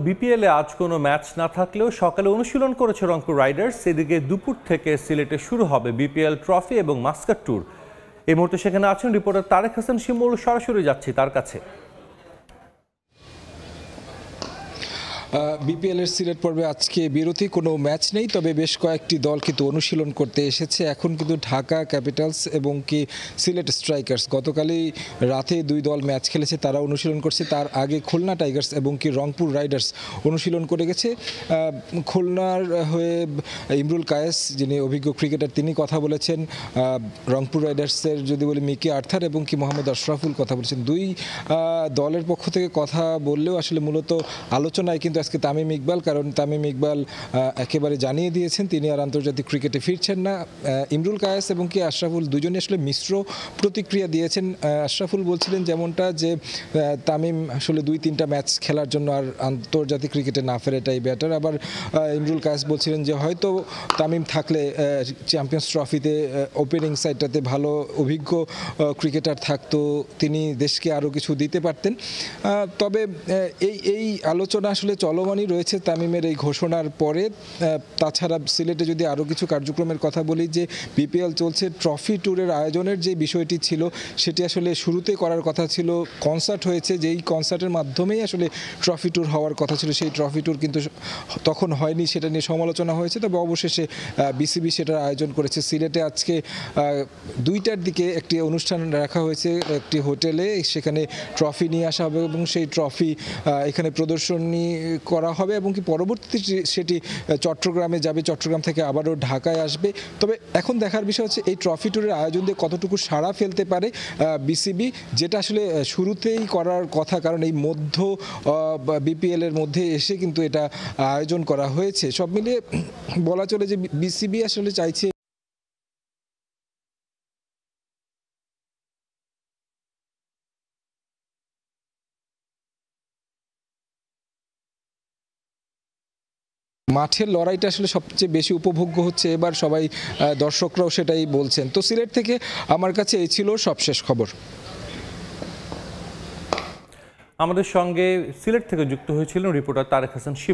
বিপিএলে আজ কোনো ম্যাচ না থাকলেও সকালে অনুশীলন করেছে রংপুর রাইডার্স। এদিকে দুপুর থেকে সিলেটে শুরু হবে বিপিএল ট্রফি এবং মাস্কাট ট্যুর। এই মুহূর্তে সেখানে আছেন রিপোর্টার তারেক হাসান শিমুল। সরাসরি যাচ্ছি তার কাছে। বিপিএলের সিলেট পর্বে আজকে বিরতি, কোনো ম্যাচ নেই, তবে বেশ কয়েকটি দল কিন্তু অনুশীলন করতে এসেছে। এখন কিন্তু ঢাকা ক্যাপিটালস এবং কি সিলেট স্ট্রাইকার্স গতকালই রাতে দুই দল ম্যাচ খেলেছে, তারা অনুশীলন করছে। তার আগে খুলনা টাইগার্স এবং কি রংপুর রাইডার্স অনুশীলন করে গেছে। খুলনার হয়ে ইমরুল কায়েস, যিনি অভিজ্ঞ ক্রিকেটার, তিনি কথা বলেছেন। রংপুর রাইডার্সের যদি বলি মিকি আর্থার এবং কি মোহাম্মদ আশরাফুল কথা বলেছেন। দুই দলের পক্ষ থেকে কথা বললেও আসলে মূলত আলোচনায় কিন্তু আজকে তামিম ইকবাল, কারণ তামিম ইকবাল একেবারে জানিয়ে দিয়েছেন তিনি আর আন্তর্জাতিক ক্রিকেটে ফিরছেন না। ইমরুল কায়েস এবং কি আশরাফুল দুজনে আসলে মিশ্র প্রতিক্রিয়া দিয়েছেন। আশরাফুল বলছিলেন যেমনটা যে তামিম আসলে 2-3টা ম্যাচ খেলার জন্য আর আন্তর্জাতিক ক্রিকেটে না ফেরাটাই বেটার। আবার ইমরুল কায়েস বলছিলেন যে হয়তো তামিম থাকলে চ্যাম্পিয়ন্স ট্রফিতে ওপেনিং সাইডটাতে ভালো অভিজ্ঞ ক্রিকেটার থাকতো, তিনি দেশকে আরও কিছু দিতে পারতেন। তবে এই আলোচনা আসলে চলমানই রয়েছে তামিমের এই ঘোষণার পরে। তাছাড়া সিলেটে যদি আরও কিছু কার্যক্রমের কথা বলি, যে বিপিএল চলছে, ট্রফি ট্যুরের আয়োজনের যে বিষয়টি ছিল সেটি আসলে শুরুতে করার কথা ছিল। কনসার্ট হয়েছে, যেই কনসার্টের মাধ্যমেই আসলে ট্রফি ট্যুর হওয়ার কথা ছিল, সেই ট্রফি ট্যুর কিন্তু তখন হয়নি, সেটা নিয়ে সমালোচনা হয়েছে। তবে অবশেষে বিসিবি সেটার আয়োজন করেছে। সিলেটে আজকে 2টার দিকে একটি অনুষ্ঠান রাখা হয়েছে একটি হোটেলে, সেখানে ট্রফি নিয়ে আসা হবে এবং সেই ট্রফি এখানে প্রদর্শনী করা হবে এবং কি পরবর্তীতে সেটি চট্টগ্রামে যাবে, চট্টগ্রাম থেকে আবারও ঢাকায় আসবে। তবে এখন দেখার বিষয় হচ্ছে এই ট্রফি ট্যুরের আয়োজন দিয়ে কতটুকু সাড়া ফেলতে পারে বিসিবি, যেটা আসলে শুরুতেই করার কথা, কারণ এই মধ্য বিপিএলের মধ্যে এসে কিন্তু এটা আয়োজন করা হয়েছে। সব মিলিয়ে বলা চলে যে বিসিবি আসলে চাইছে মাঠের লড়াইটা আসলে সবচেয়ে বেশি উপভোগ্য হচ্ছে এবার, সবাই দর্শকরাও সেটাই বলছেন। তো সিলেট থেকে আমার কাছে এই ছিল সবশেষ খবর। আমাদের সঙ্গে সিলেট থেকে যুক্ত হয়েছিলেন রিপোর্টার তারেক হাসান শিমুল।